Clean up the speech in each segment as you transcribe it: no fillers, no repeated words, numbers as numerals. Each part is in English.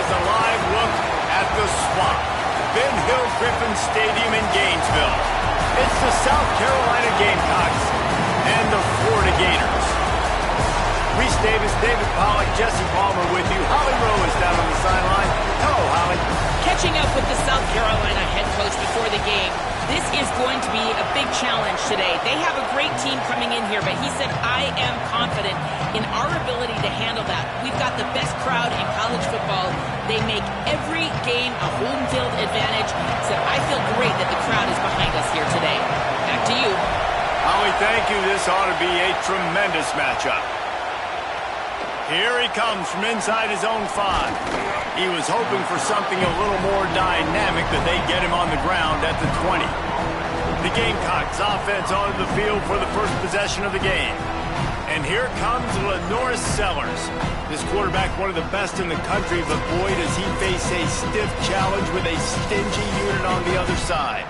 has a live look at the swamp. Ben Hill Griffin Stadium in Gainesville. It's the South Carolina Gamecocks and the Florida Gators. Reese Davis, David Pollack, Jesse Palmer with you. Holly Rowe is down on the sideline. Hello, Holly. Catching up with the South Carolina head coach before the game, this is going to be a big challenge today. They have a great team coming in here, but he said, I am confident in our ability to handle that. We've got the best crowd in college football. They make every game a home field advantage. He said, I feel great that the crowd is behind us here today. Back to you. Holly, thank you. This ought to be a tremendous matchup. Here he comes from inside his own 5. He was hoping for something a little more dynamic, that they get him on the ground at the 20. The Gamecocks offense onto the field for the first possession of the game. And here comes Lenore Sellers. This quarterback, one of the best in the country, but boy, does he face a stiff challenge with a stingy unit on the other side.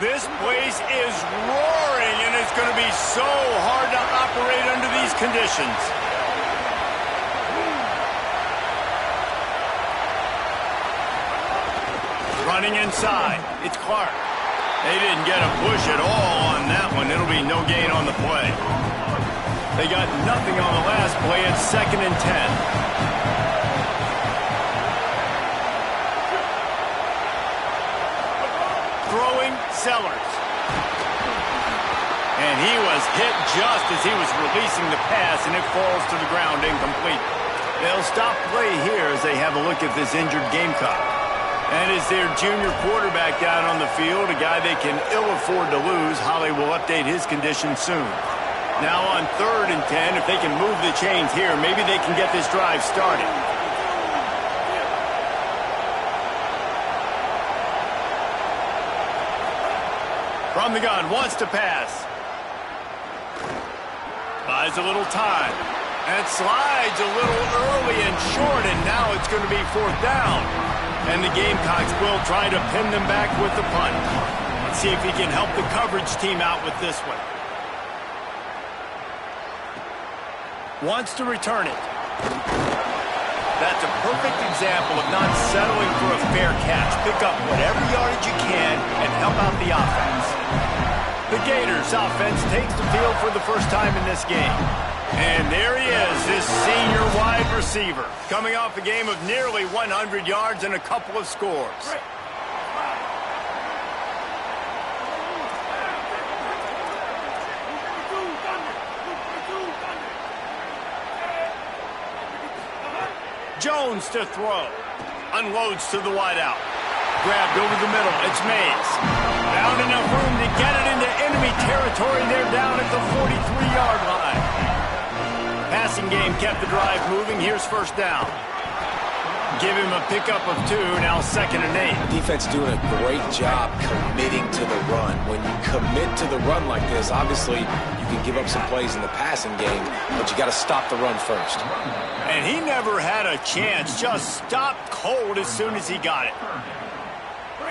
This place is roaring, and it's going to be so hard to operate under these conditions. Running inside, it's Clark. They didn't get a push at all on that one. It'll be no gain on the play. They got nothing on the last play. It's 2nd and 10. Throwing Sellers. And he was hit just as he was releasing the pass, and it falls to the ground incomplete. They'll stop play here as they have a look at this injured Gamecock. And is their junior quarterback down on the field, a guy they can ill afford to lose. Holly will update his condition soon. Now on 3rd and 10, if they can move the chains here, maybe they can get this drive started. From the gun, wants to pass. Buys a little time. And slides a little early and short, and now it's going to be 4th down. And the Gamecocks will try to pin them back with the punt. Let's see if he can help the coverage team out with this one. Wants to return it. That's a perfect example of not settling for a fair catch. Pick up whatever yardage you can and help out the offense. The Gators offense takes the field for the first time in this game. And there he is, this senior wide receiver, coming off a game of nearly 100 yards and a couple of scores. Jones to throw. Unloads to the wideout. Grabbed over the middle. It's Mays. Found enough room to get it into enemy territory. They're down at the 43-yard line. Passing game kept the drive moving. Here's 1st down. Give him a pickup of 2, now 2nd and 8. The defense doing a great job committing to the run. When you commit to the run like this, obviously you can give up some plays in the passing game, but you got to stop the run first. And he never had a chance. Just stopped cold as soon as he got it.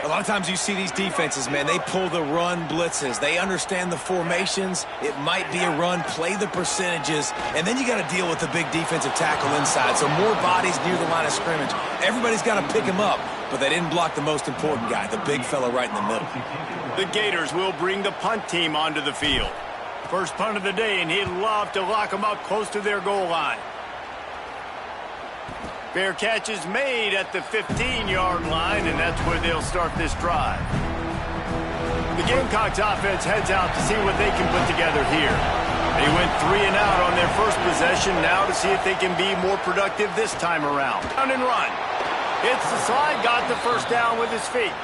A lot of times you see these defenses, man, they pull the run blitzes. They understand the formations. It might be a run, play the percentages, and then you got to deal with the big defensive tackle inside. So more bodies near the line of scrimmage. Everybody's got to pick him up, but they didn't block the most important guy, the big fella right in the middle. The Gators will bring the punt team onto the field. First punt of the day, and he'd love to lock them up close to their goal line. Fair catch is made at the 15-yard line, and that's where they'll start this drive. The Gamecocks offense heads out to see what they can put together here. They went 3 and out on their first possession, now to see if they can be more productive this time around. Down and run. Hits the slide, got the 1st down with his feet.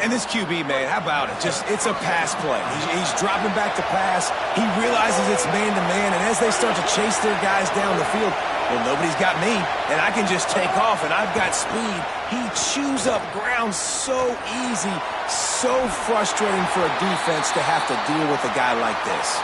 And this QB, man, how about it? It's a pass play. He's dropping back to pass. He realizes it's man-to-man, and as they start to chase their guys down the field, well, nobody's got me, and I can just take off, and I've got speed. He chews up ground so easy, so frustrating for a defense to have to deal with a guy like this.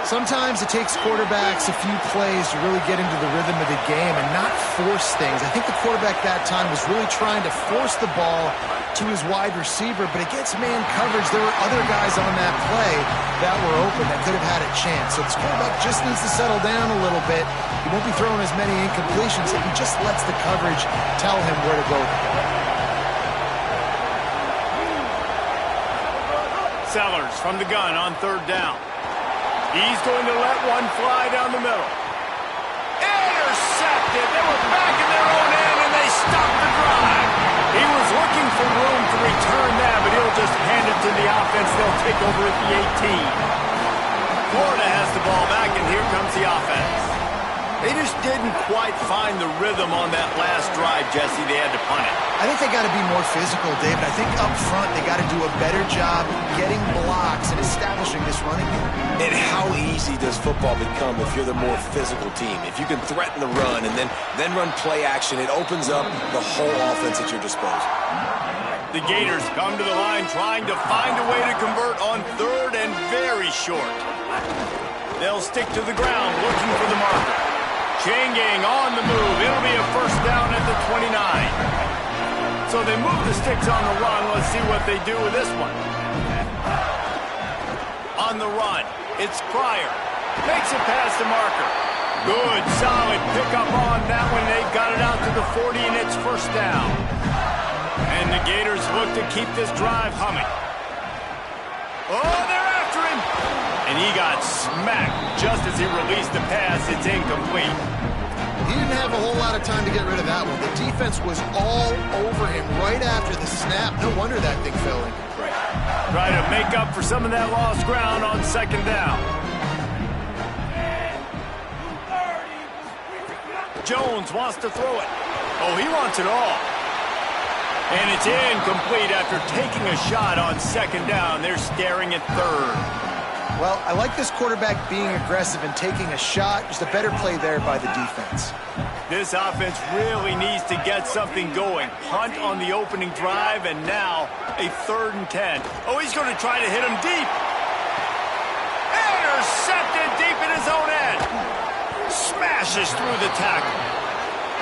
Sometimes it takes quarterbacks a few plays to really get into the rhythm of the game and not force things. I think the quarterback that time was really trying to force the ball to his wide receiver, but against man coverage, there were other guys on that play that were open that could have had a chance. So this quarterback just needs to settle down a little bit. He won't be throwing as many incompletions if he just lets the coverage tell him where to go with the ball. Sellers from the gun on third down. He's going to let one fly down the middle. Intercepted. They were back in their own end, and they stopped the drive. He was looking for room to return that, but he'll just hand it to the offense. They'll take over at the 18. Florida has the ball back, and here comes the offense. They just didn't quite find the rhythm on that last drive, Jesse. They had to punt it. I think they got to be more physical, David. I think up front they got to do a better job getting blocks and establishing this running game. And how easy does football become if you're the more physical team? If you can threaten the run and then run play action, it opens up the whole offense at your disposal. The Gators come to the line trying to find a way to convert on third and very short. They'll stick to the ground looking for the marker. Chain gang on the move. It'll be a first down at the 29. So they move the sticks on the run. Let's see what they do with this one. On the run, it's Pryor. Makes it past the marker. Good, solid pickup on that one. They've got it out to the 40, and it's first down. And the Gators look to keep this drive humming. Oh, they're after him. And he got smacked just as he released the pass. It's incomplete. He didn't have a whole lot of time to get rid of that one. The defense was all over him right after the snap. No wonder that thing fell incomplete. Try to make up for some of that lost ground on second down. Jones wants to throw it. Oh, he wants it all. And it's incomplete after taking a shot on second down. They're staring at third. Well, I like this quarterback being aggressive and taking a shot. Just a better play there by the defense. This offense really needs to get something going. Punt on the opening drive, and now a 3rd and 10. Oh, he's going to try to hit him deep. Intercepted deep in his own end. Smashes through the tackle.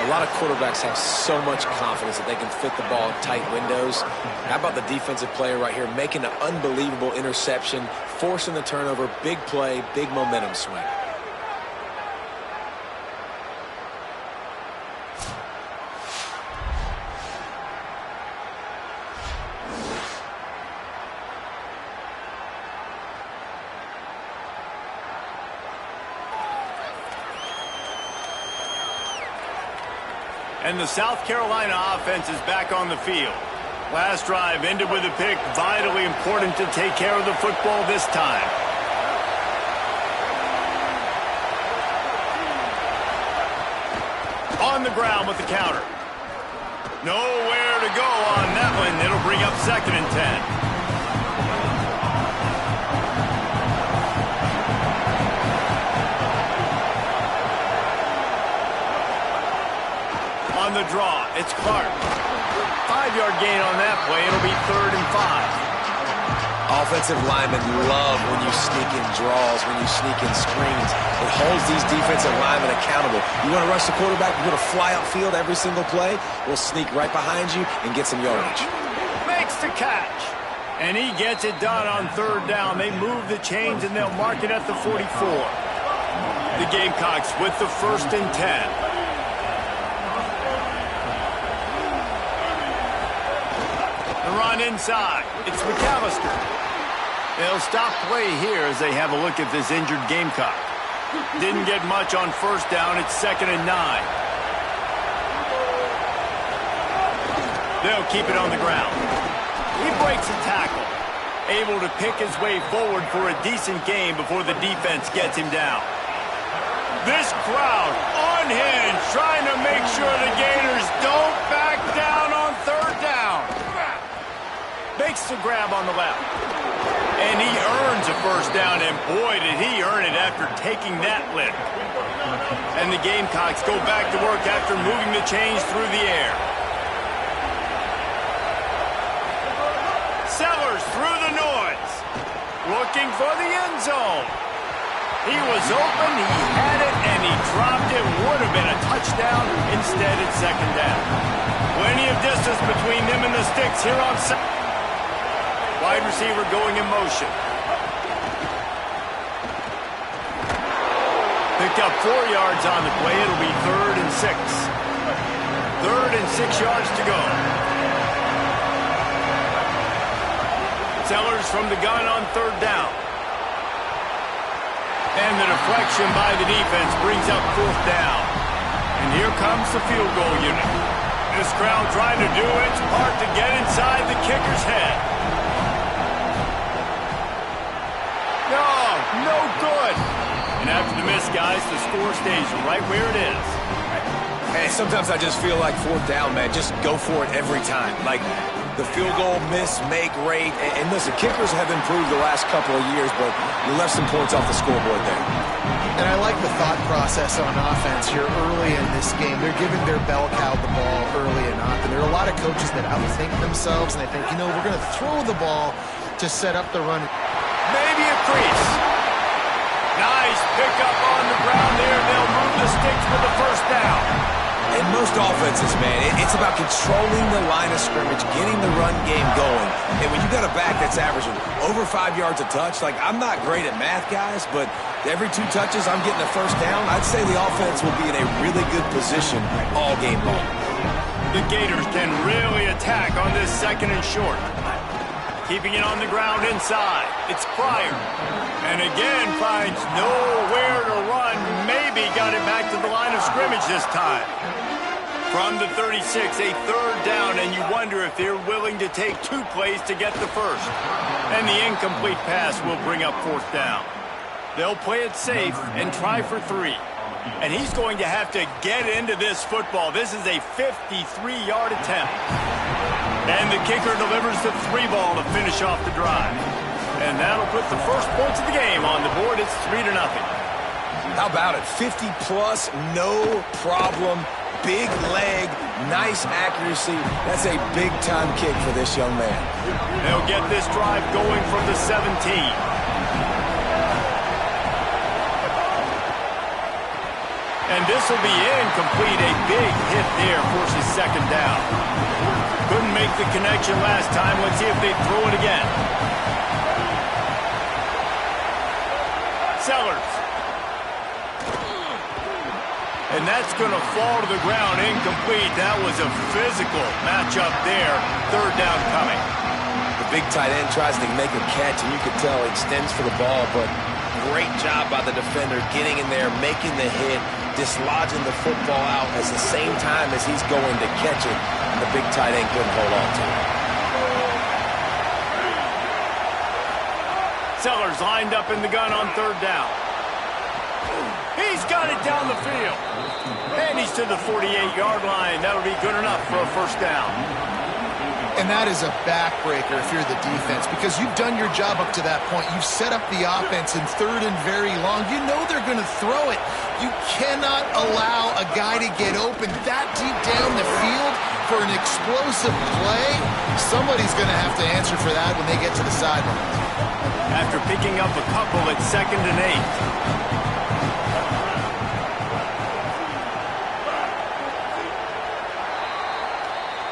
A lot of quarterbacks have so much confidence that they can fit the ball in tight windows. How about the defensive player right here making an unbelievable interception, forcing the turnover, big play, big momentum swing. And the South Carolina offense is back on the field. Last drive ended with a pick. Vitally important to take care of the football this time. On the ground with the counter. Nowhere to go on that one. It'll bring up 2nd and 10. On the draw, it's Clark. 5-yard gain on that play. It'll be 3rd and 5. Offensive linemen love when you sneak in draws, when you sneak in screens. It holds these defensive linemen accountable. You want to rush the quarterback, you want to fly upfield every single play, we'll sneak right behind you and get some yardage. Makes the catch. And he gets it done on 3rd down. They move the chains and they'll mark it at the 44. The Gamecocks with the 1st and 10. Run inside. It's McAllister. They'll stop play here as they have a look at this injured Gamecock. Didn't get much on 1st down. It's 2nd and 9. They'll keep it on the ground. He breaks a tackle. Able to pick his way forward for a decent game before the defense gets him down. This crowd unhinged, trying to make sure the Gators don't back down on 3rd down. Makes the grab on the left. And he earns a 1st down, and boy, did he earn it after taking that lick. And the Gamecocks go back to work after moving the chains through the air. Sellers through the noise. Looking for the end zone. He was open, he had it, and he dropped it. Would have been a touchdown. Instead, it's second down. Plenty of distance between them and the sticks here on second. Wide receiver going in motion. Picked up 4 yards on the play. It'll be 3rd and 6. 3rd and 6 yards to go. Sellers from the gun on 3rd down. And the deflection by the defense brings up 4th down. And here comes the field goal unit. This crowd trying to do its part to get inside the kicker's head. No good. And after the miss, guys, the score stays right where it is. Hey, sometimes I just feel like 4th down, man. Just go for it every time. Like the field goal miss, make rate. And listen, kickers have improved the last couple of years, but you left some points off the scoreboard there. And I like the thought process on offense here early in this game. They're giving their bell cow the ball early enough. And there are a lot of coaches that outthink themselves, and they think, we're going to throw the ball to set up the run. Maybe a crease. Nice pickup on the ground there. They'll move the sticks with the 1st down. In most offenses, man, it's about controlling the line of scrimmage, getting the run game going. And when you got a back that's averaging over 5 yards a touch, like I'm not great at math, guys, but every 2 touches I'm getting a 1st down, I'd say the offense will be in a really good position all game long. The Gators can really attack on this 2nd and short. Keeping it on the ground inside. It's Pryor. And again finds nowhere to run. Maybe got it back to the line of scrimmage this time. From the 36, a 3rd down, and you wonder if they're willing to take 2 plays to get the 1st. And the incomplete pass will bring up 4th down. They'll play it safe and try for 3. And he's going to have to get into this football. This is a 53-yard attempt. And the kicker delivers the 3 ball to finish off the drive. And that'll put the first points of the game on the board. It's 3-0. How about it? 50-plus, no problem. Big leg, nice accuracy. That's a big-time kick for this young man. They'll get this drive going from the 17. And this will be incomplete. A big hit there forces 2nd down. Couldn't make the connection last time. Let's see if they throw it again. Sellers. And that's going to fall to the ground incomplete. That was a physical matchup there. 3rd down coming. The big tight end tries to make a catch, and you can tell he extends for the ball, but great job by the defender getting in there, making the hit, dislodging the football out at the same time as he's going to catch it, and the big tight end couldn't hold on to it. Sellers lined up in the gun on 3rd down. He's got it down the field. And he's to the 48-yard line. That'll be good enough for a 1st down. And that is a backbreaker if you're the defense, because you've done your job up to that point. You've set up the offense in 3rd and very long. You know they're going to throw it. You cannot allow a guy to get open that deep down the field for an explosive play. Somebody's going to have to answer for that when they get to the sideline. After picking up a couple at 2nd and 8.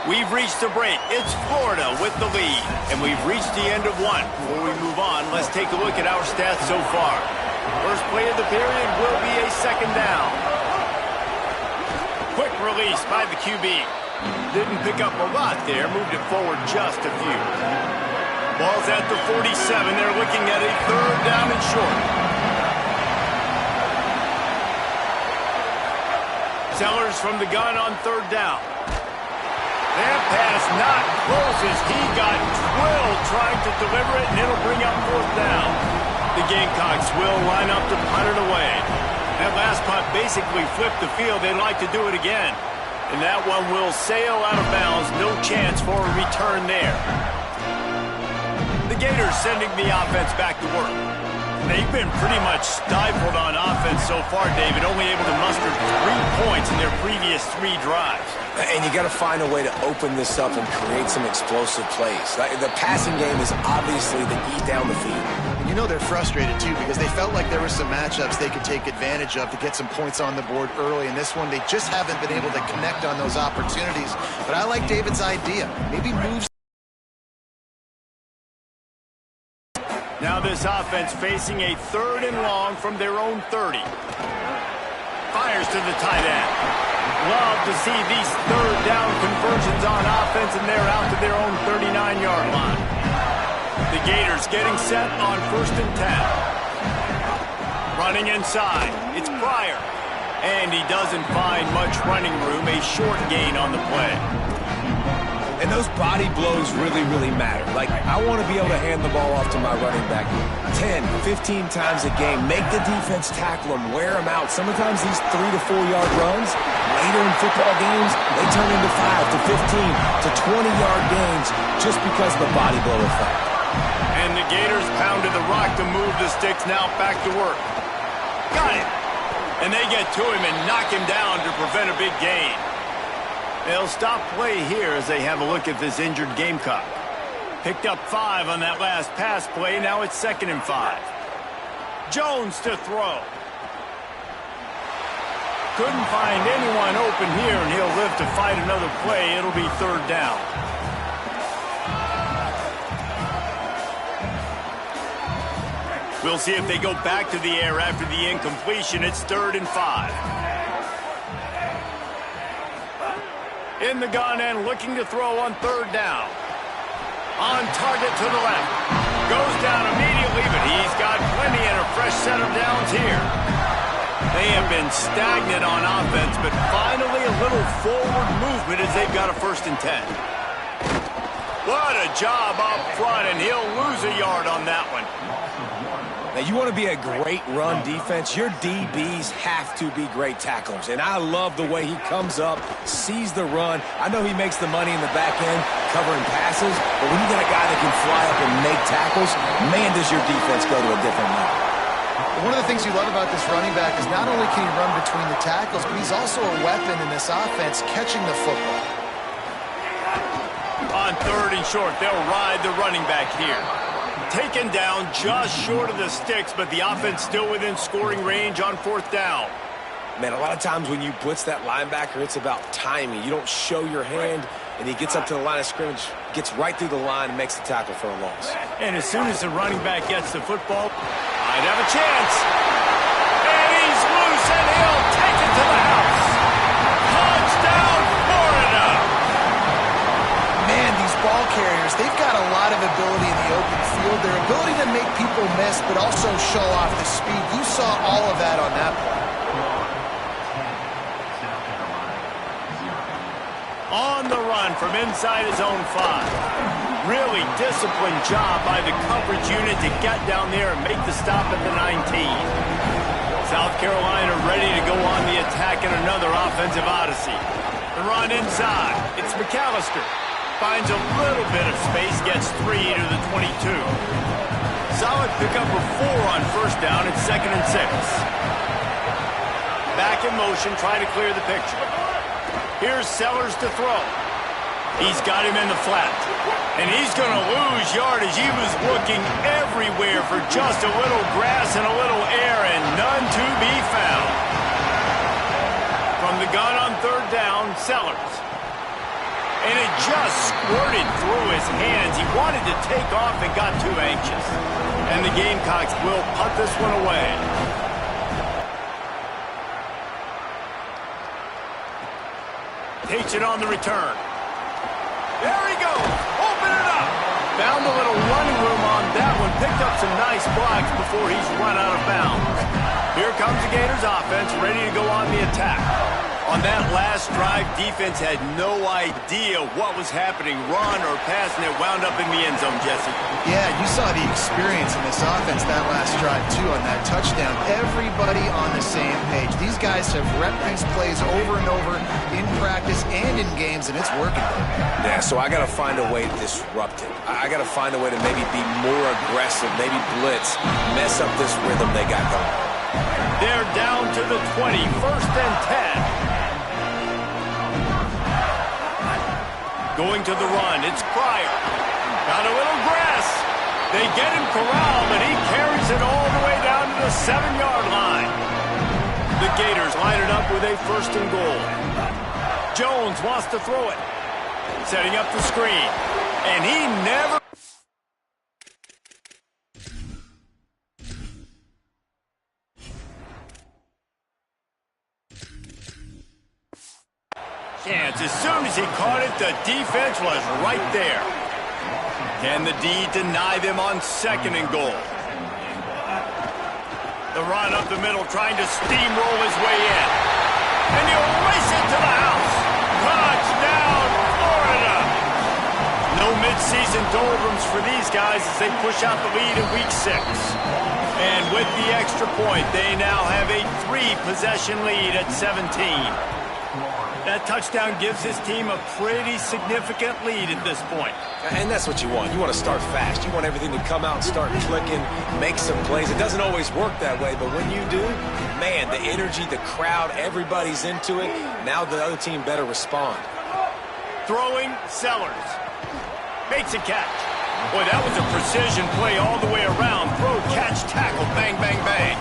We've reached a break. It's Florida with the lead. And we've reached the end of 1. Before we move on, let's take a look at our stats so far. First play of the period will be a 2nd down. Quick release by the QB. Didn't pick up a lot there. Moved it forward just a few. Ball's at the 47. They're looking at a 3rd down and short. Sellers from the gun on 3rd down. That pass not close as he got drilled trying to deliver it, and it'll bring up 4th down. The Gamecocks will line up to punt it away. That last punt basically flipped the field. They'd like to do it again. And that one will sail out of bounds. No chance for a return there. The Gators sending the offense back to work. They've been pretty much stifled on offense so far, David, only able to muster 3 points in their previous 3 drives. And you got to find a way to open this up and create some explosive plays. The passing game is obviously the key down the field. And you know they're frustrated, too, because they felt like there were some matchups they could take advantage of to get some points on the board early. In this one, they just haven't been able to connect on those opportunities. But I like David's idea. Maybe moves. Now this offense facing a 3rd and long from their own 30. Fires to the tight end. Love to see these 3rd down conversions on offense, and they're out to their own 39-yard line. The Gators getting set on 1st and 10. Running inside. It's Pryor. And he doesn't find much running room. A short gain on the play. And those body blows really, really matter. Like, I want to be able to hand the ball off to my running back 10, 15 times a game. Make the defense tackle him, wear him out. Sometimes these 3 to 4 yard runs, later in football games, they turn into 5 to 15 to 20-yard gains just because of the body blow effect. And the Gators pounded the rock to move the sticks. Now back to work. Got it. And they get to him and knock him down to prevent a big gain. They'll stop play here as they have a look at this injured Gamecock. Picked up 5 on that last pass play. Now it's 2nd and 5. Jones to throw. Couldn't find anyone open here, and he'll live to fight another play. It'll be 3rd down. We'll see if they go back to the air after the incompletion. It's 3rd and 5. In the gun and looking to throw on 3rd down. On target to the left. Goes down immediately, but he's got plenty and a fresh set of downs here. They have been stagnant on offense, but finally a little forward movement as they've got a 1st and 10. What a job up front, and he'll lose a yard on that one. Now, you want to be a great run defense, your DBs have to be great tacklers. And I love the way he comes up, sees the run. I know he makes the money in the back end covering passes, but when you got a guy that can fly up and make tackles, man, does your defense go to a different level. One of the things you love about this running back is not only can he run between the tackles, but he's also a weapon in this offense catching the football. On 3rd and short, they'll ride the running back here. Taken down just short of the sticks, but the offense still within scoring range on 4th down. Man, a lot of times when you blitz that linebacker, it's about timing. You don't show your hand, and he gets up to the line of scrimmage, gets right through the line, and makes the tackle for a loss. And as soon as the running back gets the football, I'd have a chance. And he's loose, and he'll take it to the house. Touchdown, Florida! Man, these ball carriers, they've got a lot of ability in the open field. Their ability to make people miss, but also show off the speed. You saw all of that on that play. On the run from inside his own 5. Really disciplined job by the coverage unit to get down there and make the stop at the 19. South Carolina ready to go on the attack in another offensive odyssey. The run inside. It's McAllister. Finds a little bit of space, gets 3 to the 22. Solid pickup of 4 on 1st down. It's 2nd and 6. Back in motion, trying to clear the picture. Here's Sellers to throw. He's got him in the flat. And he's going to lose yardage. He was looking everywhere for just a little grass and a little air, and none to be found. From the gun on 3rd down, Sellers. And it just squirted through his hands. He wanted to take off and got too anxious. And the Gamecocks will punt this one away. Takes it on the return. There he goes. Open it up. Found a little running room on that one. Picked up some nice blocks before he's run out of bounds. Here comes the Gators offense, ready to go on the attack. On that last drive, defense had no idea what was happening, run or pass, and it wound up in the end zone, Jesse. Yeah, you saw the experience in this offense that last drive, too, on that touchdown. Everybody on the same page. These guys have repped these plays over and over in practice and in games, and it's working. Yeah, so I got to find a way to disrupt it. I got to find a way to maybe be more aggressive, maybe blitz, mess up this rhythm they got going. They're down to the 20, 1st and 10. Going to the run, it's Pryor. Got a little grass. They get him corralled, but he carries it all the way down to the 7-yard line. The Gators line it up with a 1st and goal. Jones wants to throw it. Setting up the screen. And he never... chance. As soon as he caught it, the defense was right there. Can the D deny them on 2nd and goal? The run up the middle, trying to steamroll his way in. And he'll race it to the house. Touchdown, Florida. No midseason doldrums for these guys as they push out the lead in week 6. And with the extra point, they now have a 3-possession lead at 17. That touchdown gives his team a pretty significant lead at this point. And that's what you want. You want to start fast. You want everything to come out and start clicking, make some plays. It doesn't always work that way, but when you do, man, the energy, the crowd, everybody's into it. Now the other team better respond. Throwing, Sellers. Makes a catch. Boy, that was a precision play all the way around. Throw, catch, tackle, bang, bang, bang.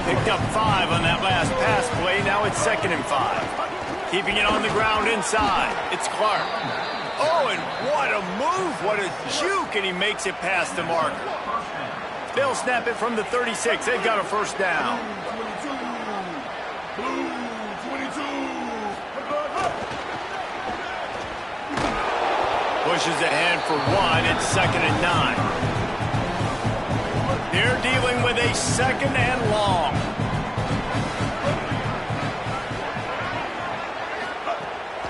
Picked up 5 on that last pass play. Now it's 2nd and 5. Keeping it on the ground inside. It's Clark. Oh, and what a move. What a juke. And he makes it past the marker. They'll snap it from the 36. They've got a 1st down. Pushes ahead for 1. It's 2nd and 9. They're dealing with a 2nd and long.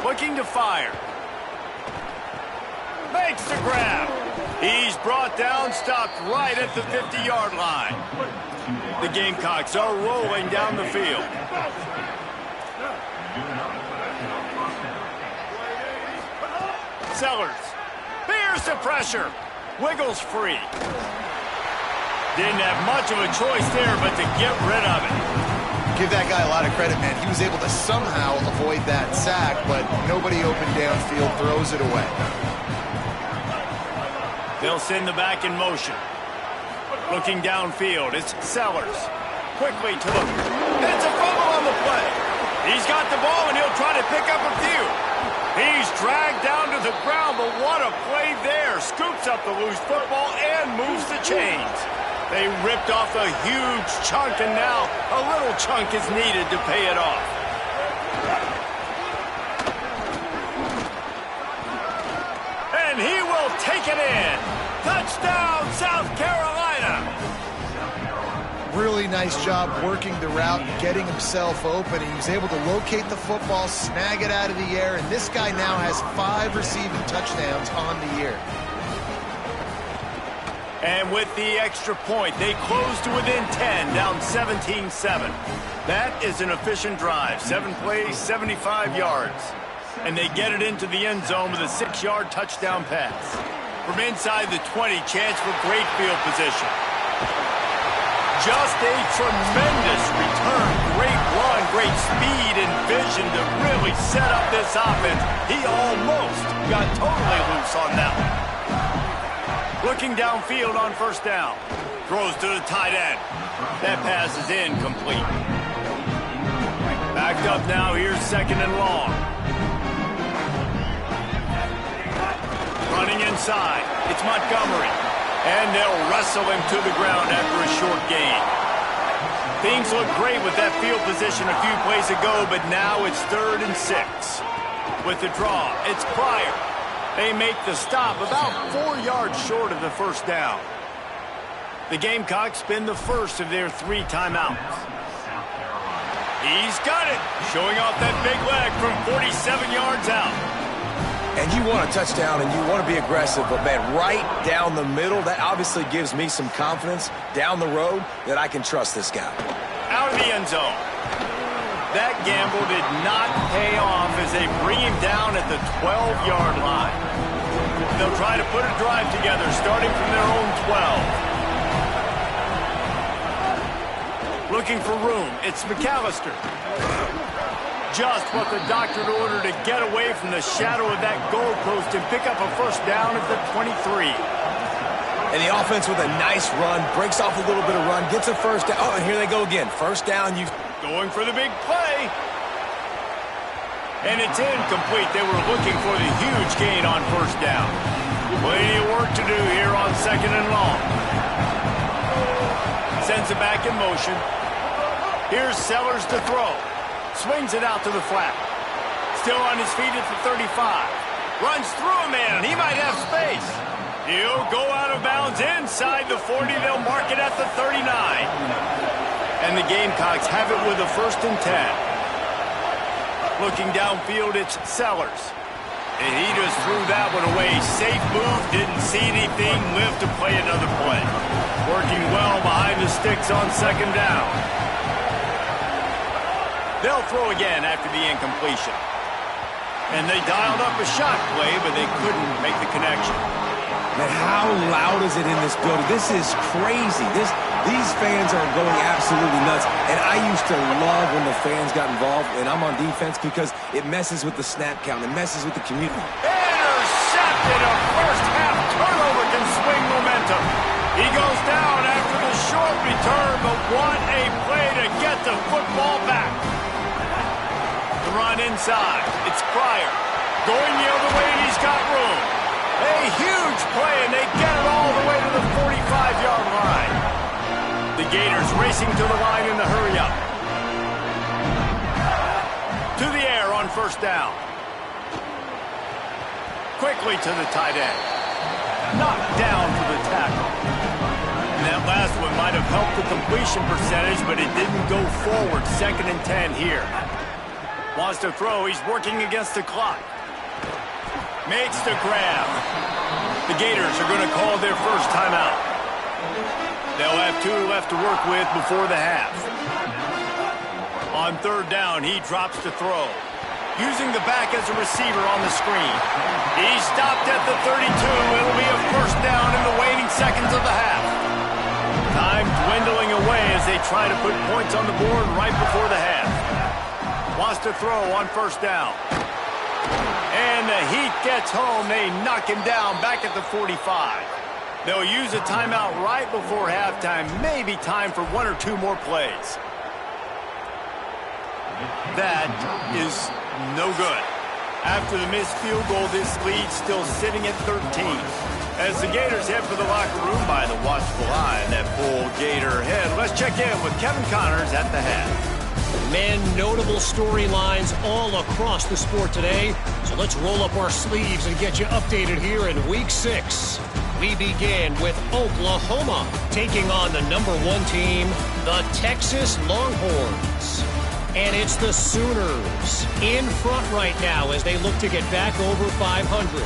Looking to fire. Makes the grab. He's brought down, stopped right at the 50-yard line. The Gamecocks are rolling down the field. Sellers. Bears the pressure. Wiggles free. Didn't have much of a choice there but to get rid of it. Give that guy a lot of credit, man. He was able to somehow avoid that sack, but nobody open downfield, throws it away. They'll send the back in motion. Looking downfield, it's Sellers. Quickly to the... It's a fumble on the play. He's got the ball, and he'll try to pick up a few. He's dragged down to the ground, but what a play there. Scoops up the loose football and moves the chains. They ripped off a huge chunk, and now a little chunk is needed to pay it off. And he will take it in. Touchdown, South Carolina. Really nice job working the route and getting himself open. He was able to locate the football, snag it out of the air, and this guy now has 5 receiving touchdowns on the year. And with the extra point, they close to within 10, down 17-7. That is an efficient drive. 7 plays, 75 yards. And they get it into the end zone with a 6-yard touchdown pass. From inside the 20, chance for great field position. Just a tremendous return. Great run, great speed and vision to really set up this offense. He almost got totally loose on that one. Looking downfield on 1st down. Throws to the tight end. That pass is incomplete. Backed up now. Here's 2nd and long. Running inside. It's Montgomery. And they'll wrestle him to the ground after a short gain. Things look great with that field position a few plays ago, but now it's 3rd and 6. With the draw, it's Pryor. They make the stop about 4 yards short of the 1st down. The Gamecocks spend the first of their 3 timeouts. He's got it, showing off that big leg from 47 yards out. And you want a touchdown and you want to be aggressive, but, man, right down the middle, that obviously gives me some confidence down the road that I can trust this guy. Out of the end zone. That gamble did not pay off as they bring him down at the 12-yard line. They'll try to put a drive together starting from their own 12. Looking for room. It's McAllister. Just what the doctor ordered to get away from the shadow of that goalpost and pick up a first down at the 23. And the offense with a nice run, breaks off a little bit of run, gets a first down. Oh, and here they go again. First down. Going for the big play. And it's incomplete. They were looking for the huge gain on first down. Plenty of work to do here on 2nd and long. Sends it back in motion. Here's Sellers to throw. Swings it out to the flat. Still on his feet at the 35. Runs through a man. He might have space. He'll go out of bounds inside the 40. They'll mark it at the 39. And the Gamecocks have it with a 1st and 10. Looking downfield, it's Sellers. And he just threw that one away. Safe move, didn't see anything, lived to play another play. Working well behind the sticks on 2nd down. They'll throw again after the incompletion. And they dialed up a shot play, but they couldn't make the connection. Man, how loud is it in this building? This is crazy. These fans are going absolutely nuts. And I used to love when the fans got involved, and I'm on defense because it messes with the snap count. It messes with the community. Intercepted! A first-half turnover can swing momentum. He goes down after the short return, but what a play to get the football back. The run inside. It's Pryor. Going the other way, and he's got room. A huge play, and they get it all the way to the 45-yard line. The Gators racing to the line in the hurry-up. To the air on first down. Quickly to the tight end. Knocked down for the tackle. And that last one might have helped the completion percentage, but it didn't go forward. 2nd and 10 here. Wants to throw. He's working against the clock. Makes the grab. The Gators are going to call their first timeout. They'll have 2 left to work with before the half. On 3rd down, he drops to throw. Using the back as a receiver on the screen. He stopped at the 32. It'll be a first down in the waning seconds of the half. Time dwindling away as they try to put points on the board right before the half. Wants to throw on first down. And the heat gets home. They knock him down back at the 45. They'll use a timeout right before halftime. Maybe time for 1 or 2 more plays. That is no good. After the missed field goal, this lead still sitting at 13. As the Gators head for the locker room by the watchful eye of that Bull Gator head, let's check in with Kevin Connors at the half. Man, notable storylines all across the sport today. So let's roll up our sleeves and get you updated here in Week 6. We begin with Oklahoma taking on the #1 team, the Texas Longhorns. And it's the Sooners in front right now as they look to get back over 500.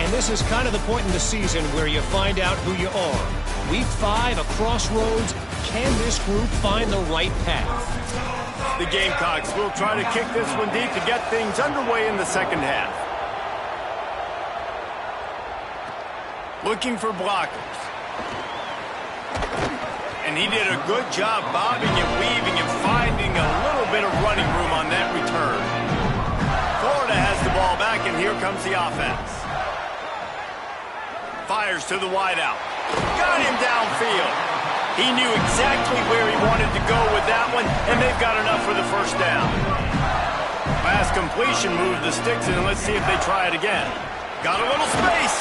And this is kind of the point in the season where you find out who you are. Week 5, a crossroads. Can this group find the right path? The Gamecocks will try to kick this one deep to get things underway in the second half. Looking for blockers. And he did a good job bobbing and weaving and finding a little bit of running room on that return. Florida has the ball back, and here comes the offense. Fires to the wideout. Got him downfield. He knew exactly where he wanted to go with that one, and they've got enough for the first down. Pass completion moved the sticks, and let's see if they try it again. Got a little space.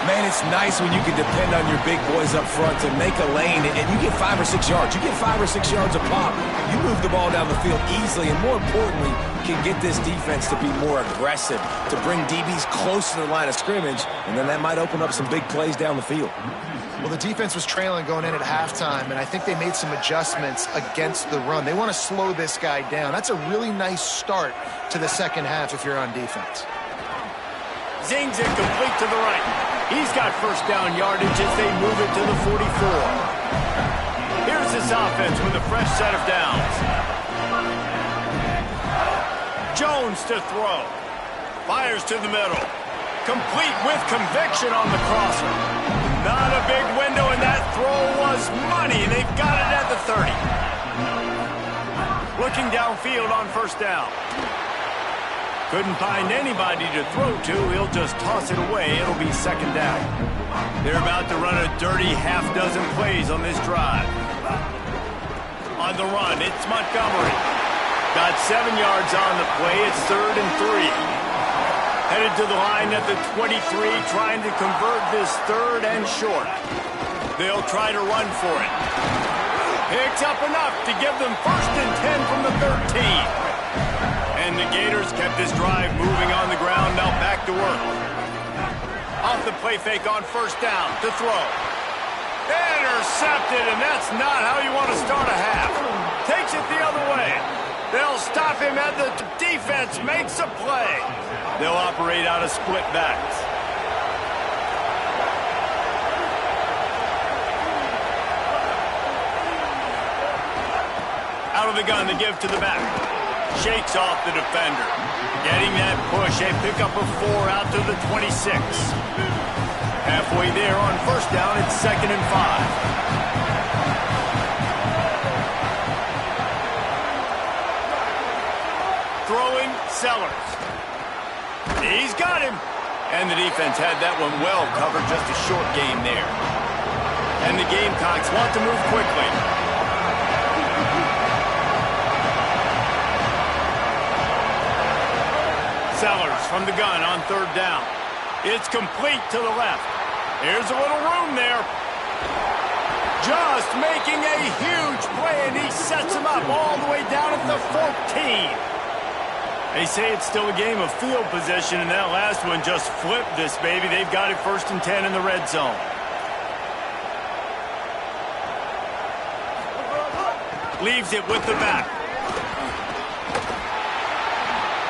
Man, it's nice when you can depend on your big boys up front to make a lane, and you get 5 or 6 yards. You get 5 or 6 yards a pop. You move the ball down the field easily, and more importantly, can get this defense to be more aggressive, to bring DBs close to the line of scrimmage, and then that might open up some big plays down the field. Well, the defense was trailing going in at halftime, and I think they made some adjustments against the run. They want to slow this guy down. That's a really nice start to the second half if you're on defense. Zings it complete to the right. He's got first down yardage as they move it to the 44. Here's this offense with a fresh set of downs. Jones to throw. Fires to the middle. Complete with conviction on the crosser. Not a big window, and that throw was money. They've got it at the 30. Looking downfield on first down. Couldn't find anybody to throw to. He'll just toss it away. It'll be second down. They're about to run a dirty half-dozen plays on this drive. On the run, it's Montgomery. Got 7 yards on the play. It's 3rd and 3. Headed to the line at the 23, trying to convert this 3rd and short. They'll try to run for it. Picks up enough to give them 1st and 10 from the 13. And the Gators kept this drive moving on the ground. Now back to work. Off the play fake on first down to throw. Intercepted, and that's not how you want to start a half. Takes it the other way. They'll stop him as the defense makes a play. They'll operate out of split backs. Out of the gun to give to the back. Shakes off the defender. Getting that push. A pickup of 4 out to the 26. Halfway there on first down, it's 2nd and 5. Throwing Sellers. He's got him. And the defense had that one well covered. Just a short game there. And the Gamecocks want to move quickly. Sellers from the gun on 3rd down. It's complete to the left. Here's a little room there. Just making a huge play, and he sets him up all the way down at the 14. They say it's still a game of field position, and that last one just flipped this baby. They've got it 1st and 10 in the red zone. Leaves it with the back.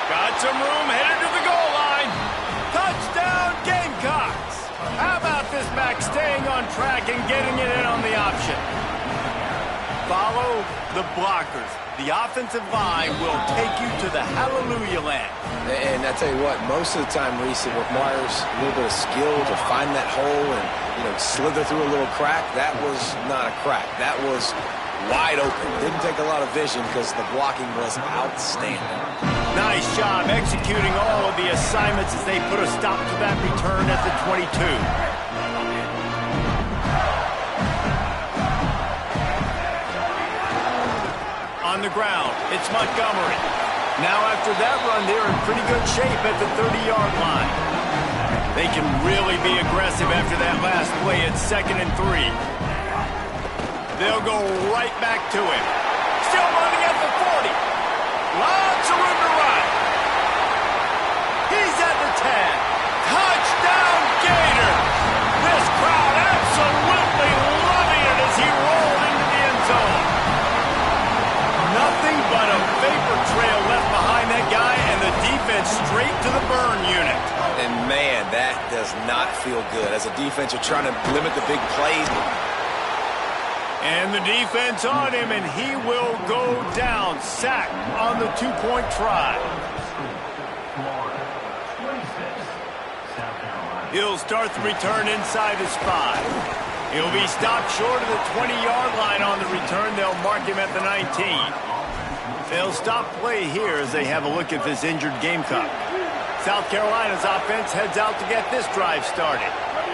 Got some room, headed to the goal line. Touchdown, Gamecocks! How about this back staying on track and getting it in on the option? Follow the blockers. The offensive line will take you to the hallelujah land. And I tell you what, most of the time, Reese, it requires a little bit of skill to find that hole and, slither through a little crack. That was not a crack. That was wide open. Didn't take a lot of vision because the blocking was outstanding. Nice job executing all of the assignments as they put a stop to that return at the 22. On the ground, it's Montgomery. Now after that run, they're in pretty good shape at the 30-yard line. They can really be aggressive after that last play. It's 2nd and 3. They'll go right back to him. Still running at the 40. Lots of room to run. He's at the 10. Touchdown, Gator. This crowd absolutely loving it as he rolled into the end zone. Nothing but a vapor trail left behind that guy, and the defense straight to the burn unit. And, man, that does not feel good. As a defense, you're trying to limit the big plays. And the defense on him, and he will go down. Sacked on the 2-point try. He'll start the return inside his 5. He'll be stopped short of the 20-yard line on the return. They'll mark him at the 19. They'll stop play here as they have a look at this injured Gamecock. South Carolina's offense heads out to get this drive started.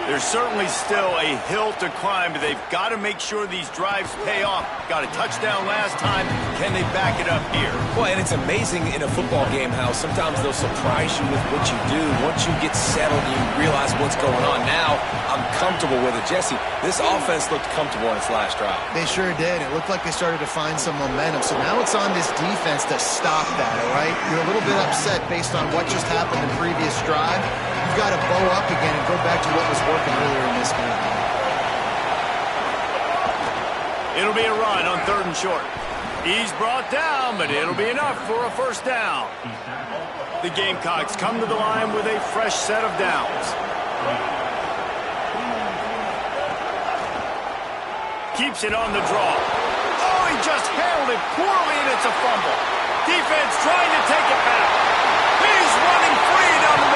There's certainly still a hill to climb, but they've got to make sure these drives pay off. Got a touchdown last time. Can they back it up here? Well, and it's amazing in a football game how sometimes they'll surprise you with what you do. Once you get settled, you realize what's going on. Now, I'm comfortable with it. Jesse, this offense looked comfortable in its last drive. They sure did. It looked like they started to find some momentum. So now it's on this defense to stop that, all right? You're a little bit upset based on what just happened in the previous drive. You've got to bow up again and go back to what was working earlier in this game. It'll be a run on 3rd and short. He's brought down, but it'll be enough for a first down. The Gamecocks come to the line with a fresh set of downs. Keeps it on the draw. Oh, he just handled it poorly, and it's a fumble. Defense trying to take it back. He's running free down the